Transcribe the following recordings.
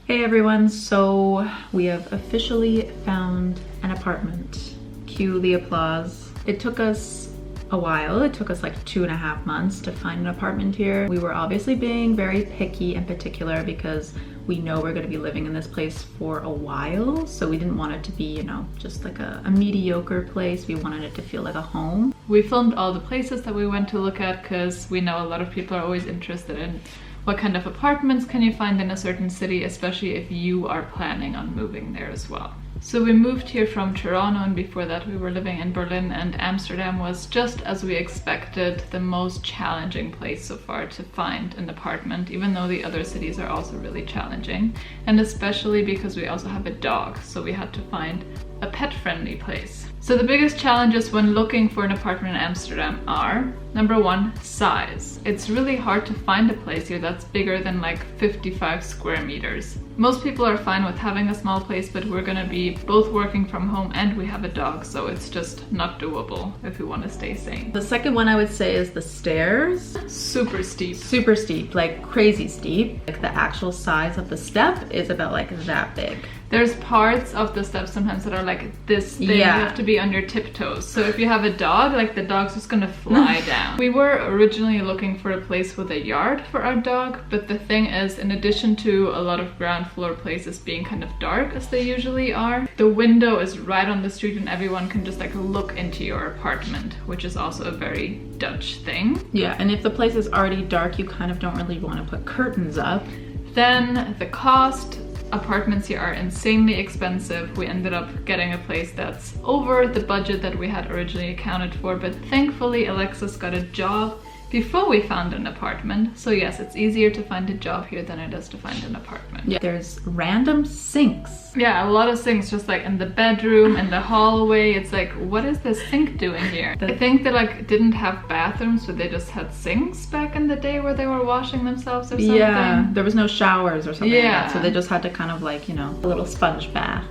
Hey everyone, so we have officially found an apartment. Cue the applause. It took us a while. It took us like 2.5 months to find an apartment here. We were obviously being very picky and particular because we know we're going to be living in this place for a while, so we didn't want it to be, you know, just like a mediocre place. We wanted it to feel like a home. We filmed all the places that we went to look at because we know a lot of people are always interested in what kind of apartments can you find in a certain city, especially if you are planning on moving there as well. So we moved here from Toronto, and before that we were living in Berlin, and Amsterdam was, just as we expected, the most challenging place so far to find an apartment, even though the other cities are also really challenging. And especially because we also have a dog, so we had to find a pet-friendly place. So the biggest challenges when looking for an apartment in Amsterdam are, number one, size. It's really hard to find a place here that's bigger than like 55 square meters. Most people are fine with having a small place, but we're gonna be both working from home and we have a dog, so it's just not doable if we want to stay sane. The second one I would say is the stairs. Super steep. Super steep, like crazy steep. Like the actual size of the step is about like that big. There's parts of the steps sometimes that are like this thing. Yeah. You have to be on your tiptoes. So if you have a dog, like the dog's just gonna fly down. We were originally looking for a place with a yard for our dog, but the thing is, in addition to a lot of ground floor places being kind of dark as they usually are, the window is right on the street and everyone can just like look into your apartment, which is also a very Dutch thing. Yeah, and if the place is already dark, you kind of don't really want to put curtains up. Then the cost. Apartments here are insanely expensive. We ended up getting a place that's over the budget that we had originally accounted for, but thankfully Alexis got a job before we found an apartment. So yes, it's easier to find a job here than it is to find an apartment. Yeah, there's random sinks. Yeah, a lot of sinks just like in the bedroom, in the hallway. It's like, what is this sink doing here? I think they like didn't have bathrooms, so they just had sinks back in the day where they were washing themselves or something. Yeah, there was no showers or something like Yeah. that, so they just had to kind of like, you know, a little sponge bath.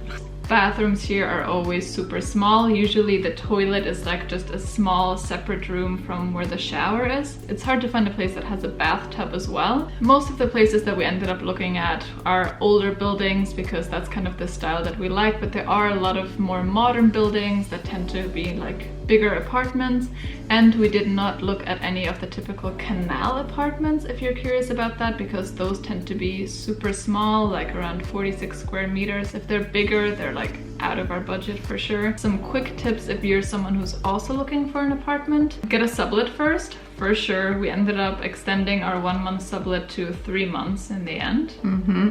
Bathrooms here are always super small. Usually the toilet is like just a small separate room from where the shower is. It's hard to find a place that has a bathtub as well. Most of the places that we ended up looking at are older buildings because that's kind of the style that we like, but there are a lot of more modern buildings that tend to be like bigger apartments, and we did not look at any of the typical canal apartments, if you're curious about that, because those tend to be super small, like around 46 square meters. If they're bigger, they're like out of our budget for sure. Some quick tips if you're someone who's also looking for an apartment: get a sublet first. For sure, we ended up extending our 1-month sublet to 3 months in the end.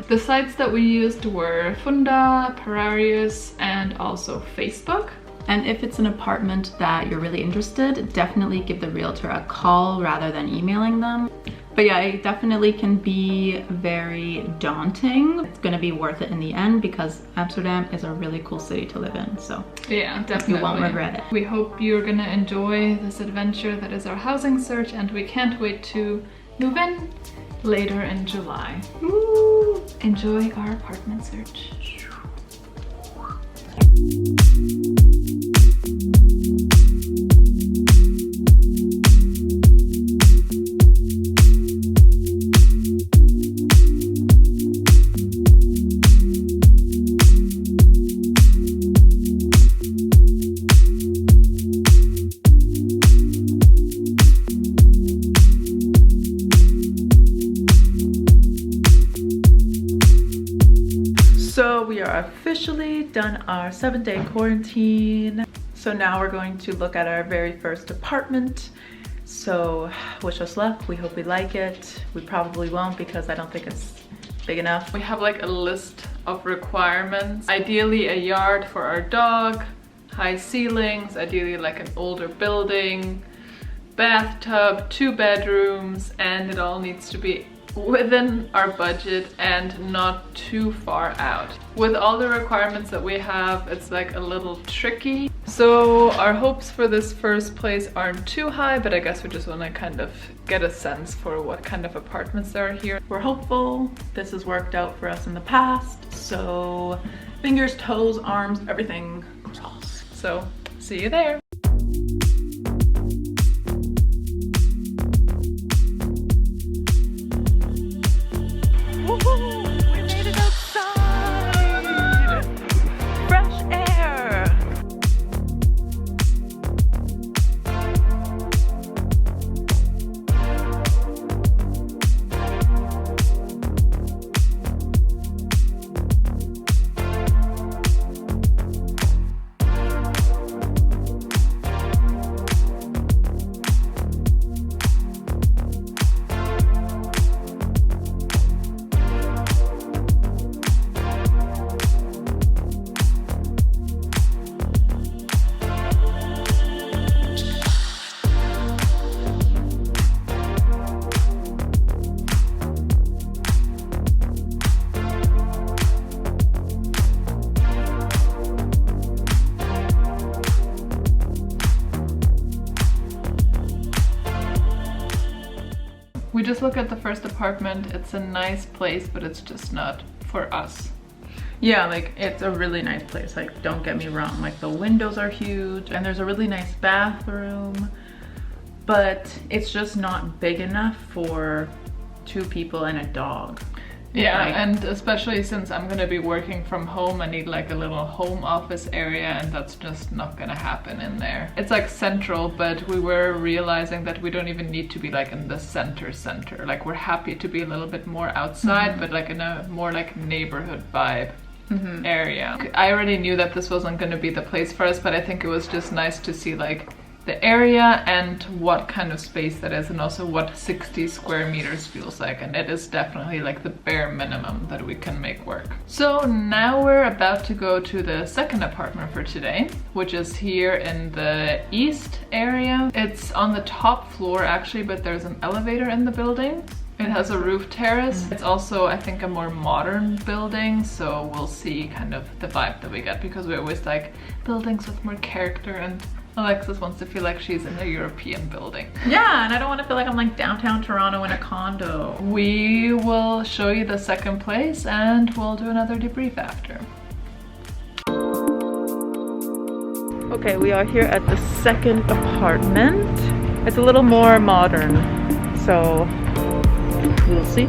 The sites that we used were Funda, Pararius, and also Facebook. And if it's an apartment that you're really interested, definitely give the realtor a call rather than emailing them. But yeah, it definitely can be very daunting. It's gonna be worth it in the end because Amsterdam is a really cool city to live in, so yeah, definitely. You won't regret it. We hope you're gonna enjoy this adventure that is our housing search, and we can't wait to move in later in July. Woo! Enjoy our apartment search. So we are officially done our 7-day quarantine. So now we're going to look at our very first apartment. So wish us luck. We hope we like it. We probably won't because I don't think it's big enough. We have like a list of requirements. Ideally a yard for our dog, high ceilings, ideally like an older building, bathtub, 2 bedrooms, and it all needs to be within our budget and not too far out. With all the requirements that we have, it's like a little tricky. So our hopes for this first place aren't too high, but I guess we just want to kind of get a sense for what kind of apartments there are here. We're hopeful. This has worked out for us in the past, so fingers, toes, arms, everything crossed. So see you there. Woohoo! We made it outside! just look at the first apartment. It's a nice place, but it's just not for us. Yeah, like it's a really nice place, like don't get me wrong, like the windows are huge and there's a really nice bathroom, but it's just not big enough for 2 people and a dog. Yeah, like, and especially since I'm gonna be working from home, I need like a little home office area, and that's just not gonna happen in there. It's like central, but we were realizing that we don't even need to be like in the center. Like we're happy to be a little bit more outside, but like in a more like neighborhood vibe. Area. I already knew that this wasn't going to be the place for us, but I think it was just nice to see like the area and what kind of space that is, and also what 60 square meters feels like, and it is definitely like the bare minimum that we can make work. So now we're about to go to the second apartment for today, which is here in the east area. It's on the top floor actually, but there's an elevator in the building. It has a roof terrace. It's also, I think, a more modern building, so we'll see kind of the vibe that we get, because we always like buildings with more character, and Alexis wants to feel like she's in a European building. Yeah, and I don't want to feel like I'm like downtown Toronto in a condo. We will show you the second place and we'll do another debrief after. Okay, we are here at the second apartment. It's a little more modern, so we'll see.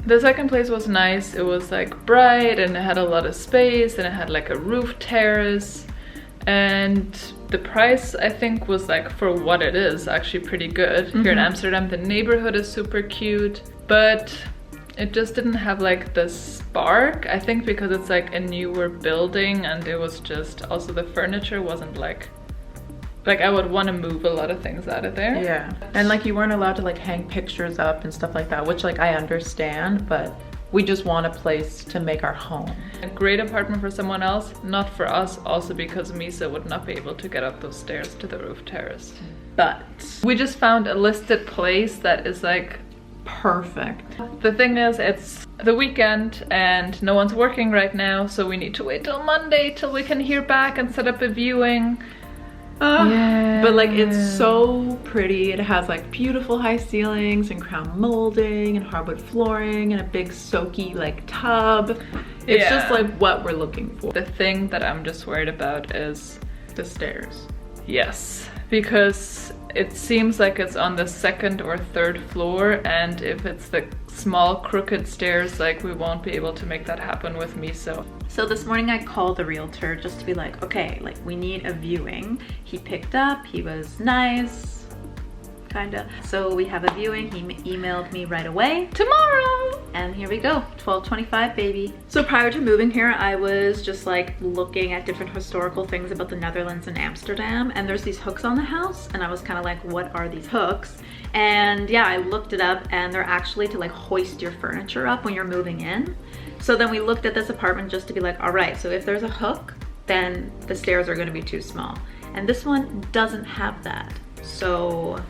The second place was nice. It was like bright and it had a lot of space and it had like a roof terrace, and the price I think was like for what it is actually pretty good. Here in Amsterdam the neighborhood is super cute, but it just didn't have like the spark, I think, because it's like a newer building, and it was just also the furniture wasn't like I would want to move a lot of things out of there. Yeah, and like you weren't allowed to like hang pictures up and stuff like that, which like I understand, but we just want a place to make our home. A great apartment for someone else, not for us, also because Misa would not be able to get up those stairs to the roof terrace. But we just found a listed place that is like perfect. The thing is, it's the weekend and no one's working right now, so we need to wait till Monday till we can hear back and set up a viewing. Yeah. But like it's so pretty. It has like beautiful high ceilings and crown molding and hardwood flooring and a big soaky like tub. It's just like what we're looking for. The thing that I'm just worried about is the stairs. Yes, because it seems like it's on the 2nd or 3rd floor, and if it's the small crooked stairs, like we won't be able to make that happen with me. So this morning I called the realtor just to be like, okay, like we need a viewing. He picked up, he was nice, kinda. So we have a viewing. He emailed me right away. Tomorrow! And here we go, 12:25 baby. So prior to moving here, I was just like looking at different historical things about the Netherlands and Amsterdam, and there's these hooks on the house, and I was kind of like, what are these hooks? And yeah, I looked it up, and they're actually to like hoist your furniture up when you're moving in. So then we looked at this apartment just to be like, all right, so if there's a hook, then the stairs are gonna be too small. And this one doesn't have that. So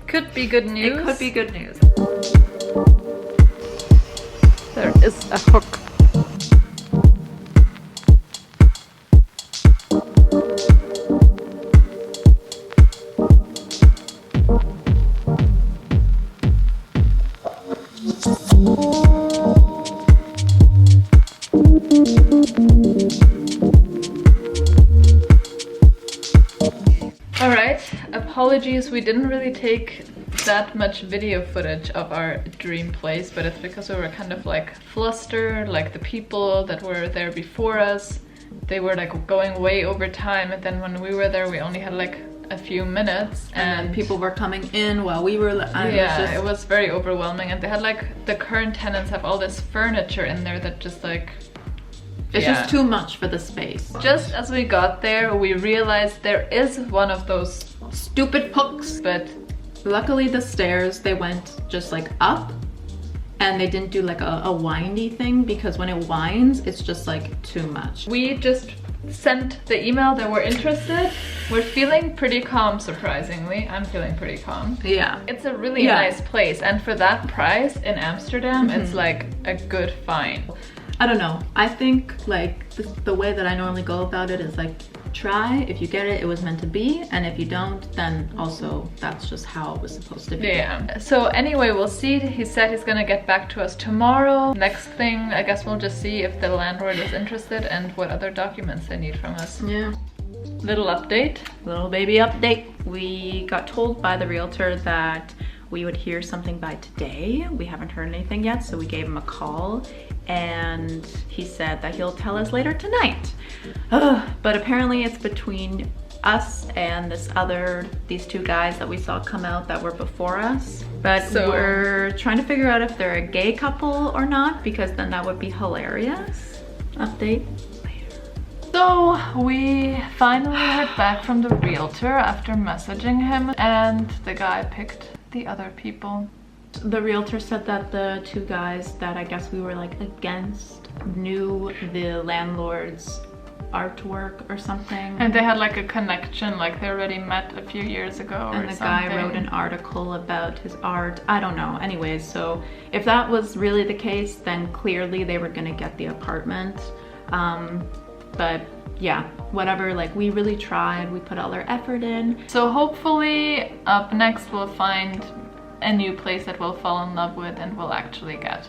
could be good news. It could be good news. There is a hook. Alright, apologies, we didn't really take that much video footage of our dream place, but it's because we were kind of like flustered, like the people that were there before us, they were like going way over time, and then when we were there we only had like a few minutes, and people were coming in while we were it was very overwhelming, and they had like the current tenants have all this furniture in there that just like It's just too much for the space. Just as we got there, we realized there is one of those Stupid hooks. but Luckily the stairs, they went just like up and they didn't do like a windy thing, because when it winds, it's just like too much. we just sent the email that we're interested. We're feeling pretty calm, surprisingly. I'm feeling pretty calm. Yeah. It's a really nice place, and for that price in Amsterdam, it's like a good find. I don't know. I think like the way that I normally go about it is like, try. If you get it, it was meant to be, and if you don't, then also that's just how it was supposed to be. Yeah. So anyway, we'll see. He said he's gonna get back to us tomorrow. Next thing, I guess we'll just see if the landlord is interested and what other documents they need from us. Yeah. Little update. Little baby update. We got told by the realtor that we would hear something by today. We haven't heard anything yet, so we gave him a call and he said that he'll tell us later tonight. But apparently it's between us and these two guys that we saw come out that were before us. But So- we're trying to figure out if they're a gay couple or not, because then that would be hilarious. Update later. So we finally heard back from the realtor after messaging him, and the guy picked the other people. The realtor said that the two guys that I guess we were like against knew the landlord's artwork or something. And they had like a connection, like they already met a few years ago or And the something. guy wrote an article about his art. I don't know. Anyways, so if that was really the case, then clearly they were gonna get the apartment. But yeah, whatever, like we really tried, we put all our effort in. So hopefully up next we'll find a new place that we'll fall in love with and we'll actually get.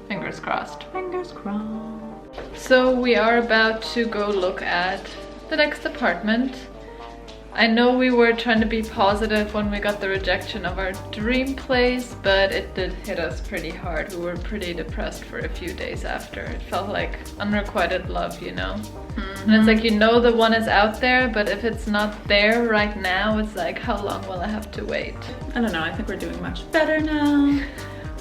Fingers crossed. Fingers crossed. So we are about to go look at the next apartment. I know we were trying to be positive when we got the rejection of our dream place, but it did hit us pretty hard. We were pretty depressed for a few days after. It felt like unrequited love, you know? And it's like, you know the one is out there, but if it's not there right now, it's like, how long will I have to wait? I don't know, I think we're doing much better now.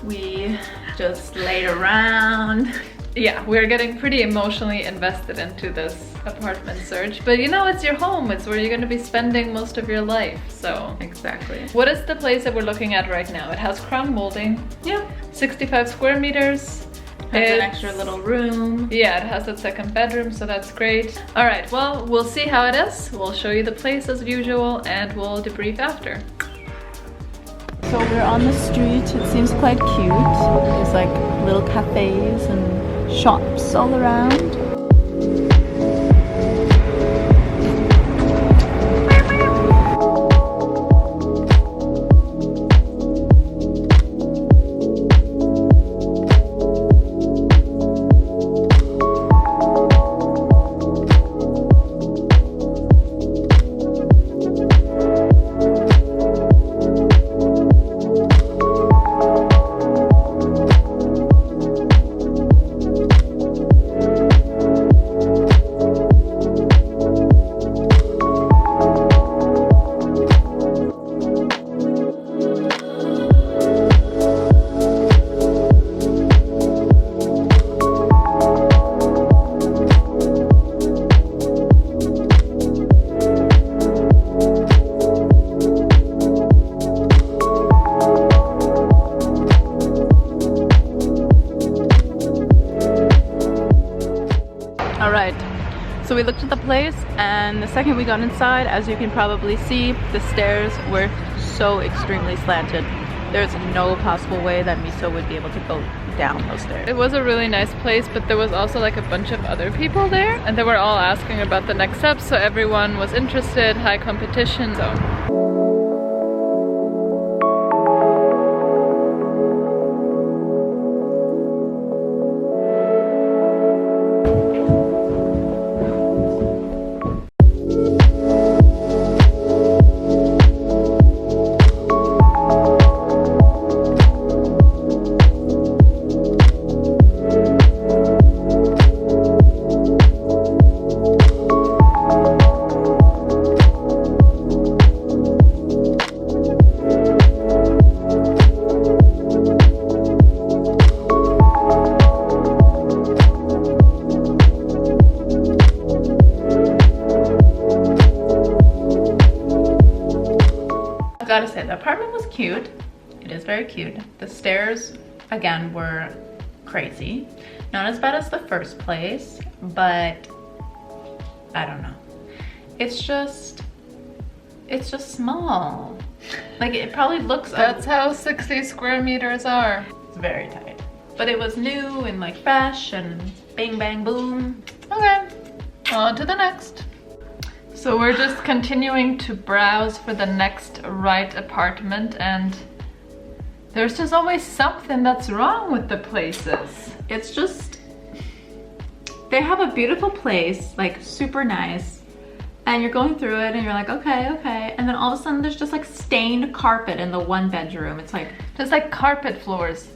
We just laid around. Yeah, we're getting pretty emotionally invested into this apartment search, but you know, it's your home. It's where you're going to be spending most of your life, so. Exactly. What is the place that we're looking at right now? It has crown molding. Yeah. 65 square meters. Has an extra little room. Yeah, it has a second bedroom, so that's great. All right, well, we'll see how it is. We'll show you the place as usual, and we'll debrief after. So we're on the street. It seems quite cute. There's like little cafes and shops all around. So we looked at the place, and the second we got inside, as you can probably see, the stairs were so extremely slanted. There's no possible way that Miso would be able to go down those stairs. It was a really nice place, but there was also like a bunch of other people there, and they were all asking about the next steps, so everyone was interested, high competition, so. gotta say, the apartment was cute. It is very cute. The stairs, again, were crazy. Not as bad as the first place, but I don't know. It's just small. Like, it probably looks... That's how 60 square meters are. It's very tight. But it was new and like fresh and bang, bang, boom. Okay, on to the next. So we're just continuing to browse for the next right apartment, and there's just always something that's wrong with the places. It's just, they have a beautiful place, like super nice, and you're going through it and you're like, okay, okay. And then all of a sudden there's just like stained carpet in the one bedroom. It's like, just like carpet floors.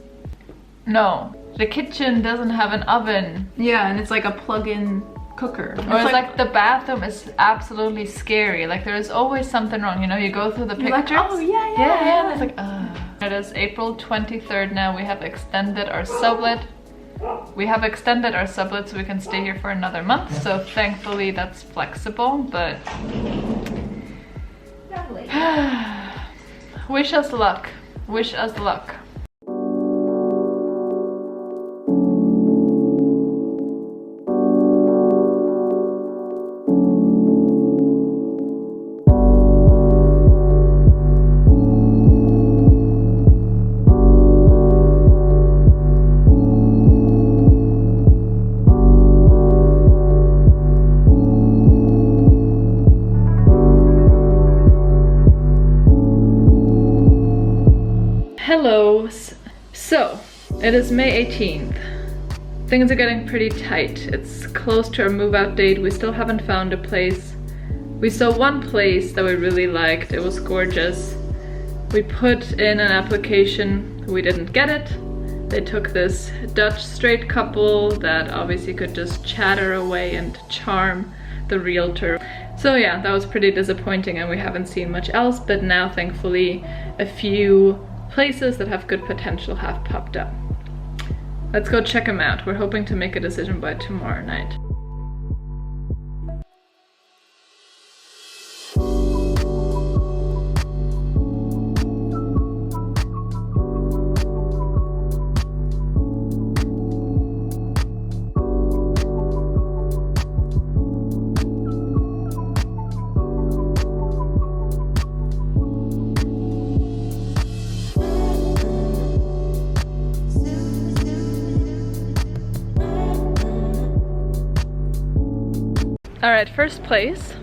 No, the kitchen doesn't have an oven. yeah, and it's like a plug-in cooker. Or it's like the bathroom is absolutely scary. Like there is always something wrong, you know, you go through the pictures. Like, oh yeah, Yeah, and it's like, ugh. It is April 23rd now. We have extended our sublet. So we can stay here for another month. So thankfully that's flexible, but wish us luck. Wish us luck. Hello. So, it is May 18th. Things are getting pretty tight. It's close to our move out date. We still haven't found a place. We saw one place that we really liked. It was gorgeous. We put in an application. We didn't get it. They took this Dutch straight couple that obviously could just chatter away and charm the realtor. So yeah, that was pretty disappointing and we haven't seen much else, but now thankfully a few places that have good potential have popped up. Let's go check them out. We're hoping to make a decision by tomorrow night. Alright, first place.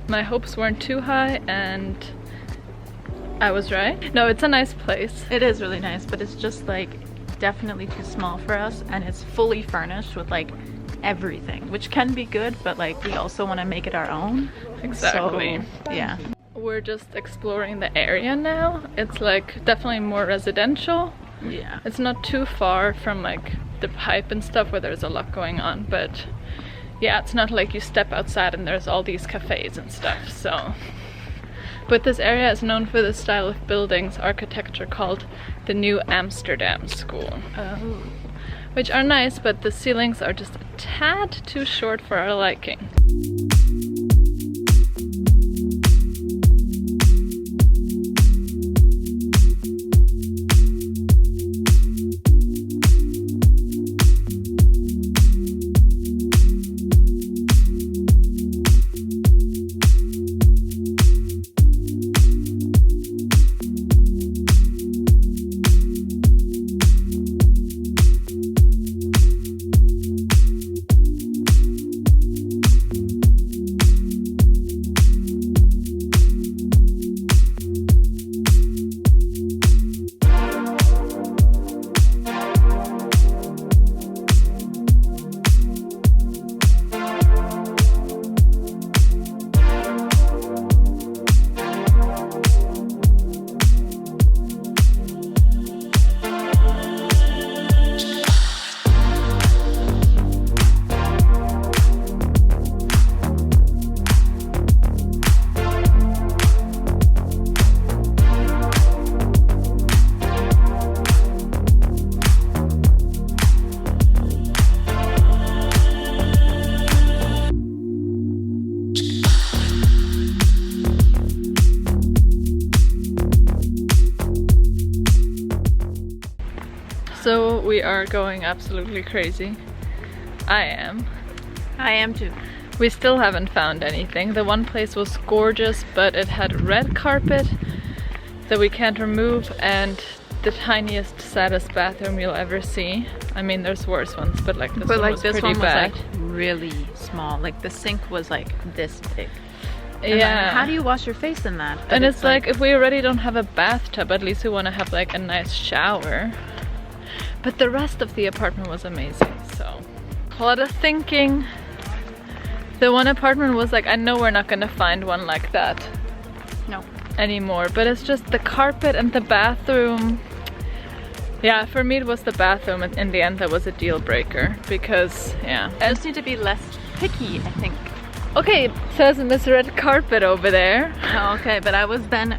My hopes weren't too high and I was right. No, it's a nice place. it is really nice, but it's just like definitely too small for us, and it's fully furnished with like everything, which can be good, but like we also want to make it our own. Exactly. So, yeah. We're just exploring the area now. It's like definitely more residential. Yeah. It's not too far from like the pipe and stuff where there's a lot going on, but yeah, it's not like you step outside and there's all these cafes and stuff, so. But this area is known for this style of buildings, architecture called the New Amsterdam School. Oh. Which are nice, but the ceilings are just a tad too short for our liking. So we are going absolutely crazy. I am. I am too. We still haven't found anything. The one place was gorgeous, but it had red carpet that we can't remove and the tiniest, saddest bathroom you'll ever see. I mean, there's worse ones, but like this one was pretty bad. Like really small. Like the sink was like this big. And yeah. then how do you wash your face in that? But and it's like if we already don't have a bathtub, at least we want to have like a nice shower. But the rest of the apartment was amazing, so a lot of thinking. The one apartment was like, I know we're not gonna find one like that. No. Anymore, but it's just the carpet and the bathroom. Yeah, for me it was the bathroom in the end that was a deal breaker because, yeah. I just need to be less picky, I think. Okay, it says Miss Red Carpet over there. Oh, okay, but I was then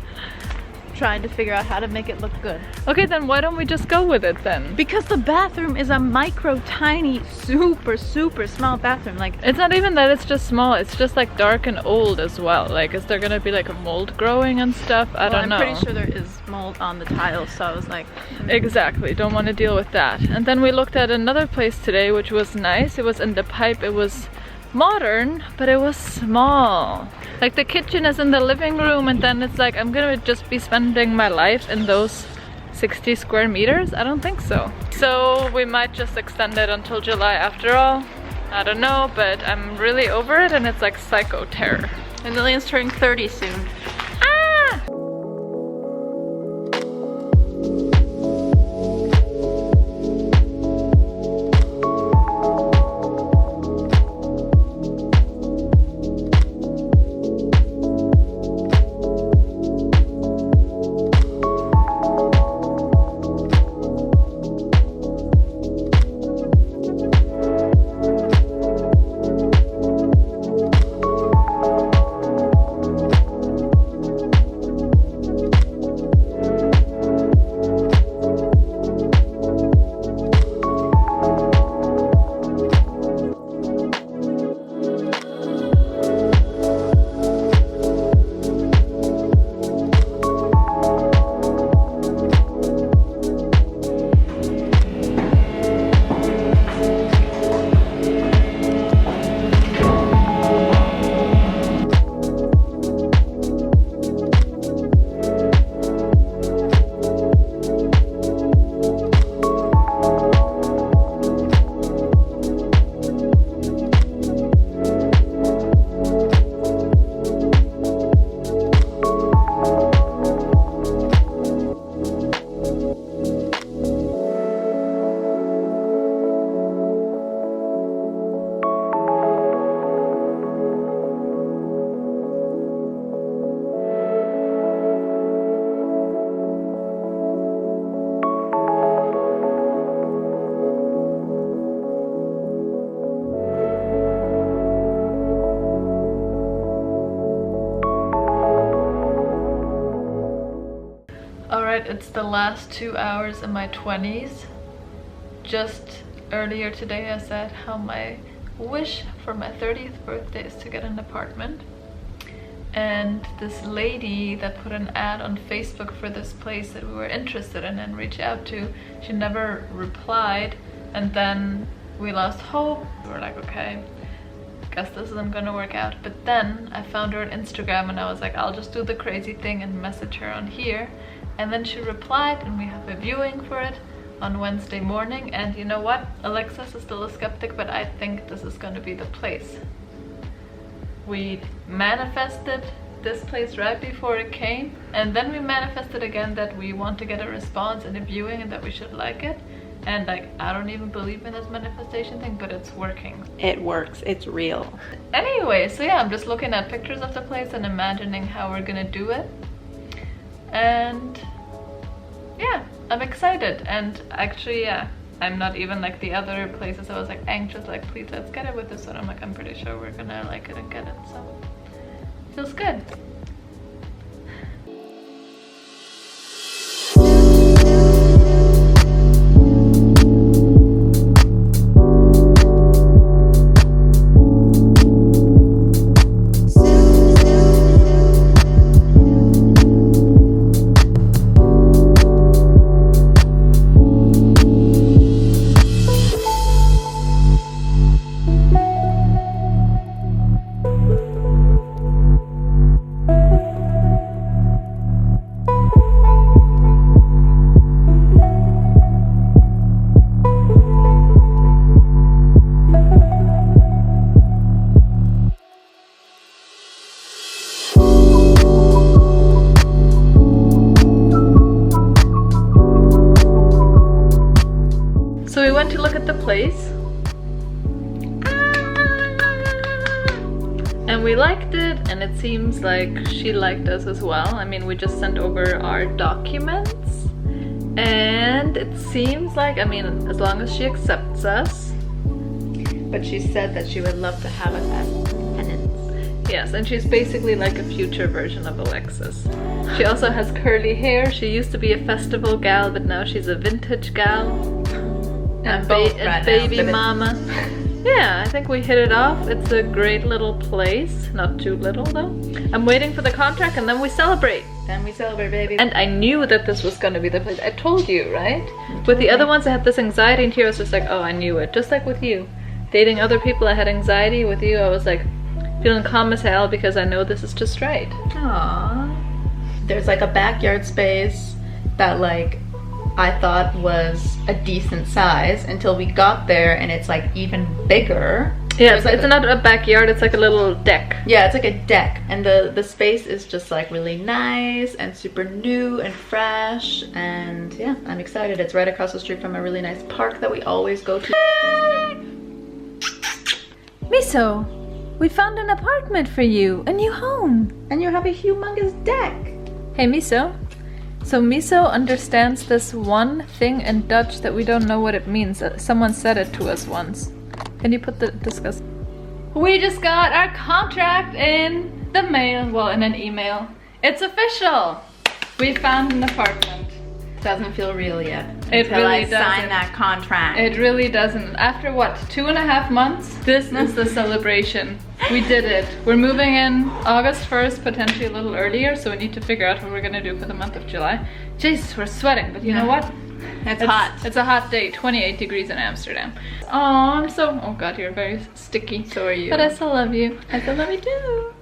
trying to figure out how to make it look good. Okay, then why don't we just go with it then? Because the bathroom is a micro, tiny, super, super small bathroom. Like, it's not even that it's just small, it's just like dark and old as well. Like, is there gonna be like a mold growing and stuff? I don't know. I'm pretty sure there is mold on the tiles, so I was like... Exactly, don't want to deal with that. And then we looked at another place today, which was nice. It was in the pipe, it was modern, but it was small. Like the kitchen is in the living room and then it's like I'm gonna just be spending my life in those 60 square meters? I don't think so. So we might just extend it until July after all. I don't know, but I'm really over it and it's like psycho terror. And Lilian's turning 30 soon. It's the last 2 hours in my 20s. Just earlier today I said how my wish for my 30th birthday is to get an apartment. And this lady that put an ad on Facebook for this place that we were interested in and reached out to, she never replied, and then we lost hope. We were like, okay, guess this isn't gonna work out. But then I found her on Instagram and I was like, I'll just do the crazy thing and message her on here. And then she replied and we have a viewing for it on Wednesday morning. And you know what? Alexis is still a skeptic, but I think this is gonna be the place. We manifested this place right before it came, and then we manifested again that we want to get a response and a viewing and that we should like it. And like, I don't even believe in this manifestation thing, but it's working. It works, it's real. Anyway, so yeah, I'm just looking at pictures of the place and imagining how we're gonna do it. And yeah, I'm excited. And actually, yeah, I'm not even like the other places. I was like anxious, like please let's get it with this one. I'm like, I'm pretty sure we're gonna like it and get it, so feels good. place. And we liked it, and it seems like she liked us as well. I mean, we just sent over our documents, and it seems like, I mean, as long as she accepts us. But she said that she would love to have us as tenants. Yes, and she's basically like a future version of Alexis. She also has curly hair. She used to be a festival gal, but now she's a vintage gal. And, baby mama. Yeah, I think we hit it off. It's a great little place. Not too little though. I'm waiting for the contract and then we celebrate. Then we celebrate, baby. And I knew that this was gonna be the place. I told you, right? With the other ones I had this anxiety, and here I was just like, oh, I knew it. Just like with you. Dating other people I had anxiety. With you I was like feeling calm as hell because I know this is just right. Aww. There's like a backyard space that like I thought was a decent size until we got there, and it's like even bigger. Yeah, it's not a backyard, it's like a little deck. Yeah, it's like a deck, and the space is just like really nice and super new and fresh, and yeah, I'm excited. It's right across the street from a really nice park that we always go to. Miso, we found an apartment for you, a new home. And you have a humongous deck. Hey Miso. So Miso understands this one thing in Dutch that we don't know what it means. Someone said it to us once. Can you put the discuss? We just got our contract in the mail, well, in an email. It's official. We found an apartment. Doesn't feel real yet. It until really I doesn't. sign that contract. It really doesn't. After what, 2.5 months? This is the celebration. We did it. We're moving in August 1st, potentially a little earlier, so we need to figure out what we're gonna do for the month of July. Jesus, we're sweating, but you know what? It's hot. It's a hot day, 28 degrees in Amsterdam. Oh, I'm so, oh God, you're very sticky. So are you. But I still love you. I still love you too.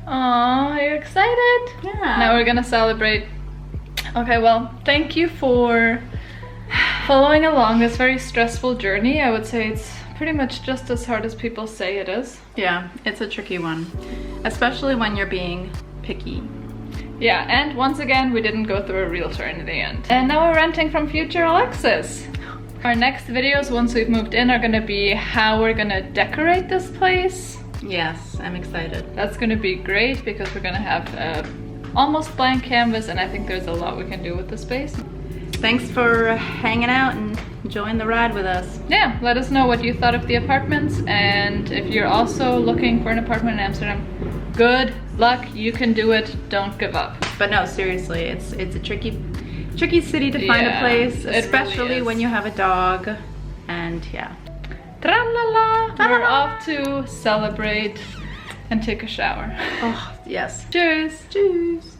Oh, are you excited? Yeah. Now we're gonna celebrate. Okay, well, thank you for following along this very stressful journey. I would say it's pretty much just as hard as people say it is. Yeah, it's a tricky one, especially when you're being picky. Yeah, and once again, we didn't go through a realtor in the end. And now we're renting from future Alexis. Our next videos, once we've moved in, are gonna be how we're gonna decorate this place. Yes, I'm excited. That's gonna be great because we're gonna have almost blank canvas, and I think there's a lot we can do with the space. Thanks for hanging out and enjoying the ride with us. Yeah, let us know what you thought of the apartments, and if you're also looking for an apartment in Amsterdam, good luck, you can do it, don't give up. But no, seriously, it's a tricky city to find a place, especially really when you have a dog, and yeah. Tra-la-la! We're off to celebrate and take a shower. Oh, yes. Cheers! Cheers.